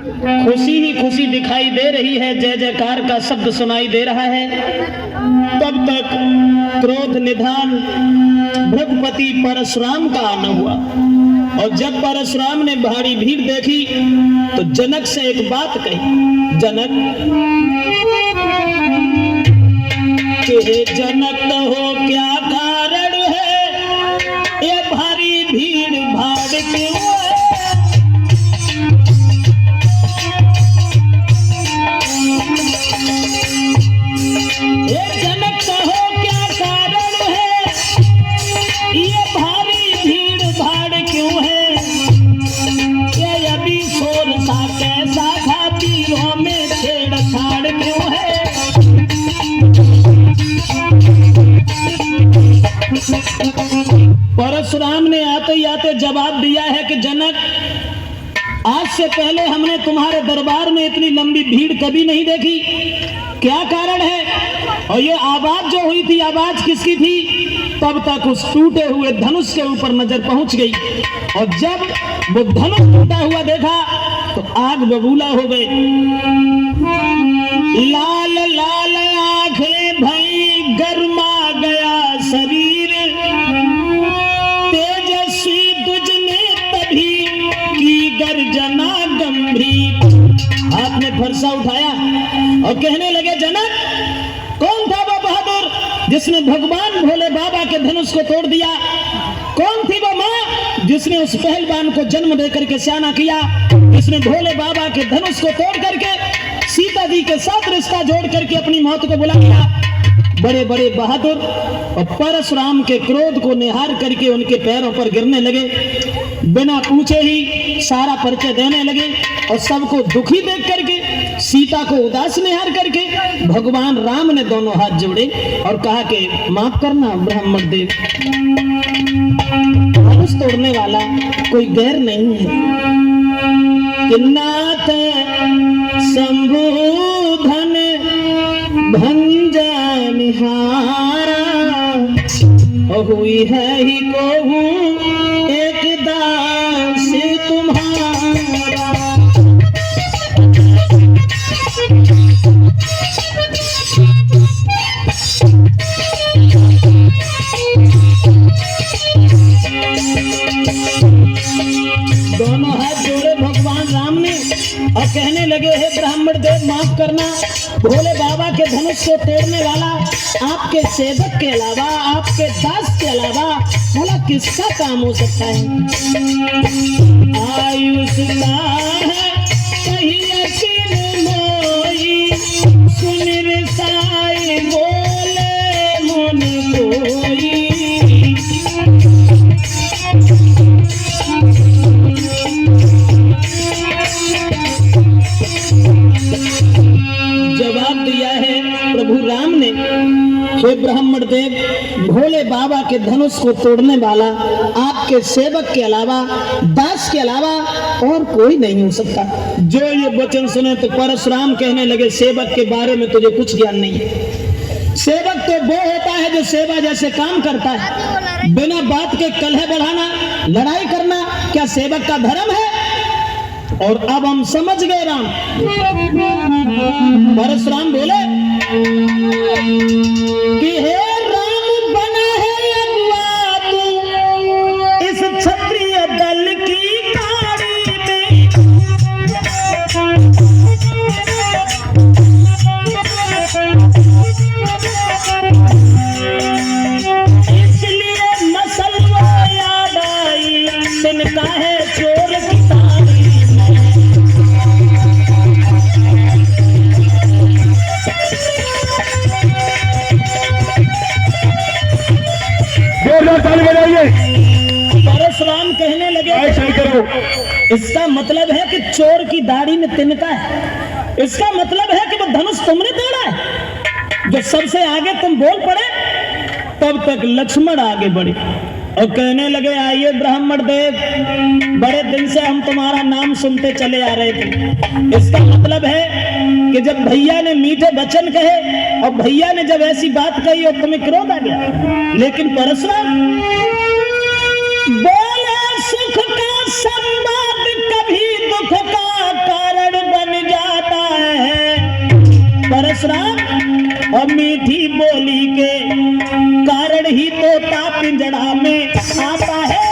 खुशी ही खुशी दिखाई दे रही है, जय जयकार का शब्द सुनाई दे रहा है। तब तक क्रोध निधान भृगुपति परशुराम का आना हुआ, और जब परशुराम ने भारी भीड़ देखी तो जनक से एक बात कही, जनक के जनक हो क्या कारण है, ये भारी भीड़ भाड़ क्यों है? ये जनक कहो क्या कारण है, ये भारी भीड़ भाड़ क्यों है? ये अभी शोर सा कैसा था, तीरों में छेड़छाड़ क्यों है? परशुराम ने आते आते जवाब दिया है कि जनक, आज से पहले हमने तुम्हारे दरबार में इतनी लंबी भीड़ कभी नहीं देखी, क्या कारण है? और ये आवाज जो हुई थी, आवाज किसकी थी? तब तक उस टूटे हुए धनुष के ऊपर नजर पहुंच गई, और जब वो धनुष टूटा हुआ देखा तो आग बबूला हो गई। लाल लाल आंखें भई, गरमा गया शरीर, तेजस्वी तुझ ने तभी की गर्जना गंभीर। हाथ में फरसा उठाया और कहने लगे, जनक कौन था वो बहादुर जिसने भगवान भोले बाबा के धनुष को तोड़ दिया? कौन थी वो माँ जिसने उस पहलवान को जन्म देकर के सियाना किया, जिसने भोले बाबा के धनुष को तोड़ करके सीता जी के साथ रिश्ता जोड़ करके अपनी मौत को बुला लिया? बड़े बड़े बहादुर और परशुराम के क्रोध को निहार करके उनके पैरों पर गिरने लगे, बिना पूछे ही सारा परिचय देने लगे, और सबको दुखी देख करके, सीता को उदास निहार करके भगवान राम ने दोनों हाथ जोड़े और कहा कि माफ करना ब्राह्मण देव, धनुष तोड़ने वाला कोई गैर नहीं है, कि नाथ शंभुधन भंजन निहारा, हुई है ही को एक दास तुम्हारा। दोनों हाथ जोड़े भगवान राम ने और कहने लगे, हे ब्राह्मण देव माफ करना, भोले बाबा के धनुष को तोड़ने वाला आपके सेवक के अलावा, आपके दास के अलावा भला किसका काम हो सकता है? आयुष का है कहीं असीम मोई, सुन रिसाई बोले मन कोई। जवाब दिया है प्रभु राम ने, हे ब्राह्मण देव, भोले बाबा के धनुष को तोड़ने वाला आपके सेवक के अलावा, दास के अलावा और कोई नहीं हो सकता। जो ये वचन सुने तो परशुराम कहने लगे, सेवक के बारे में तुझे कुछ ज्ञान नहीं है। सेवक तो वो होता है जो सेवा जैसे काम करता है, बिना बात के कलह बढ़ाना, लड़ाई करना क्या सेवक का धर्म है? और अब हम समझ गए राम। परशुराम बोले कि हे राम, बना है अगुआ तू इस क्षत्रिय दल की कारी में, इसलिए मसलवा याद आई, तिनका है चोर की तारी। परशुराम कहने लगे, इसका मतलब है कि चोर की दाढ़ी में तिनका है, इसका मतलब है कि वो धनुष तुमने तोड़ा है। जो सबसे आगे तुम बोल पड़े, तब तक लक्ष्मण आगे बढ़े और कहने लगे, आइए ब्राह्मण देव, बड़े दिन से हम तुम्हारा नाम सुनते चले आ रहे थे। इसका मतलब है कि जब भैया ने मीठे वचन कहे और भैया ने जब ऐसी बात कही और तुम्हें क्रोध आ गया। लेकिन परशुराम बोले, सुख का संवाद कभी दुख का कारण परशुराम और मीठी बोली के कारण ही तोता पिंजड़ा में आता है।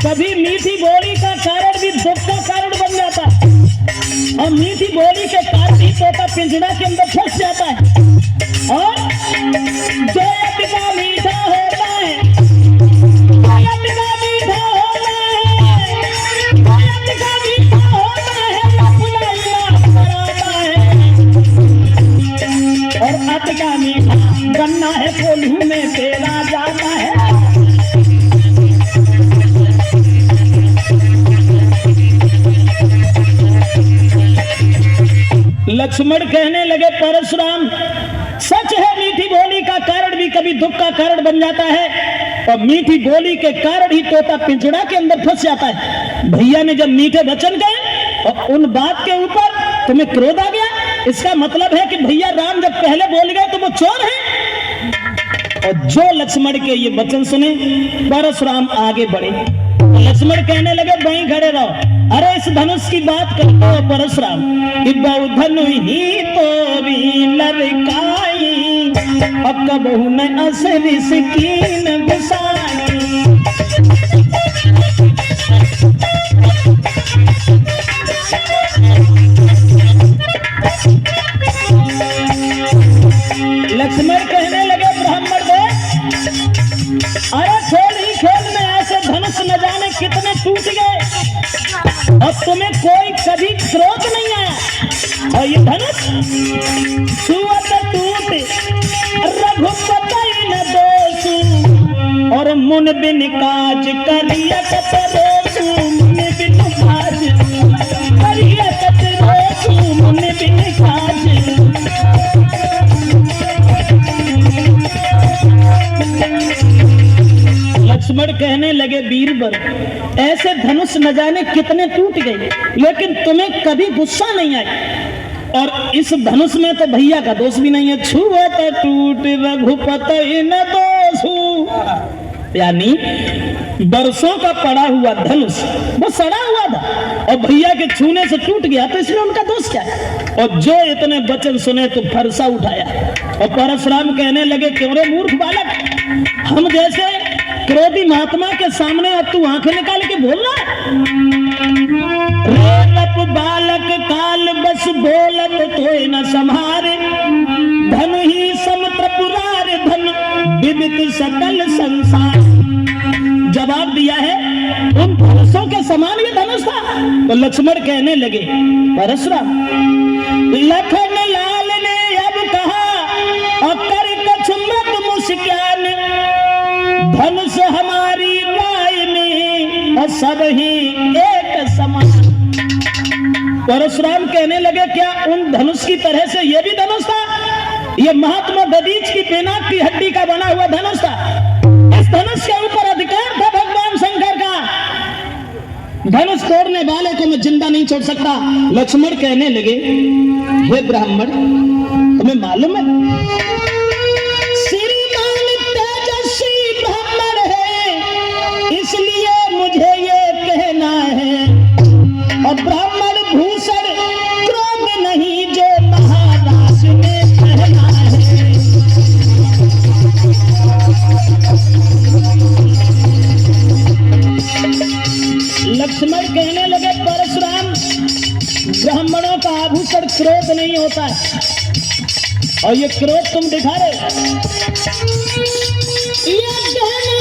कभी मीठी बोली का कारण भी दुख का कारण बन जाता है और मीठी बोली के कारण ही तोता पिंजड़ा के अंदर फंस जाता है। और जो का मीठा होता है, मीठा होता है, और अत का मीठा गन्ना है कोल्हू में पेला जाता है। लक्ष्मण कहने लगे परशुराम, सच है मीठी बोली का कारण भी कभी दुख का कारण बन जाता है और मीठी बोली के कारण ही तोता पिंजड़ा के अंदर फंस जाता है। भैया ने जब मीठे वचन कहे और उन बात के ऊपर तुम्हें क्रोध आ गया, इसका मतलब है कि भैया राम जब पहले बोल गए तो वो चोर है। और जो लक्ष्मण के ये वचन सुने परशुराम आगे बढ़े। लक्ष्मण कहने लगे वहीं खड़े रहो, अरे इस धनुष की बात करते हो परशुराम, कि बहु धनु ही तो भी लड़काई और कबहू न असरी सिकीन गुसाई। लक्ष्मण कहने लगे ब्राह्मण को, अरे खेल ही खेल में ऐसे धनुष न जाने कितने टूट गए और तुम्हें कोई कभी क्रोध नहीं आया। और ये धनुष छुअत टूट रघुपति न दोषु और मुन बिन काज करिया कत दोषु। मुन बिन काज करिया कत दोषु, मुन बिन काज। लक्ष्मण कहने लगे बीरबल, ऐसे धनुष न जाने कितने टूट गए लेकिन तुम्हें कभी गुस्सा नहीं आया। और इस धनुष में तो भैया का दोष भी नहीं है। छुअत टूट रघुपति न दोषु, यानी बरसों का पड़ा हुआ धनुष वो सड़ा हुआ था और भैया के छूने से टूट गया, तो इसमें उनका दोष क्या है। और जो इतने वचन सुने तो फरसा उठाया और परशुराम कहने लगे, क्यों रे मूर्ख बालक, हम जैसे क्रोधी महात्मा के सामने अब तू आंखें निकाल के बोल रहा है। रेलप बालक काल बस बोलत तो न संहारे, धन ही समत्र पुरार धन विविध सकल संसार। जवाब दिया है उन धनुषों के समान ये धनुष था। तो लक्ष्मण कहने लगे परशुराम, लखन लाल ने अब कहा और कर कछ मत मुस्कान, धनुष हमारी राय में और सब ही एक समान। परशुराम कहने लगे, क्या उन धनुष की तरह से ये भी धनुष था? ये महात्मा दधीच की पेनाक की हड्डी का बना हुआ धनुष था। इस धनुष के ऊपर अधिकार था भगवान शंकर का। धनुष तोड़ने वाले को मैं जिंदा नहीं छोड़ सकता। लक्ष्मण कहने लगे, हे ब्राह्मण, तुम्हें मालूम है श्रीमान तेजस्वी ब्राह्मण है, इसलिए मुझे ये कहना है, और ब्राह्मण भूषण क्रोध नहीं जो महाराज ने कहना है। लक्ष्मण कहने लगे परशुराम, ब्राह्मणों का आभूषण क्रोध नहीं होता है और ये क्रोध तुम दिखा रहे हो। ये कहने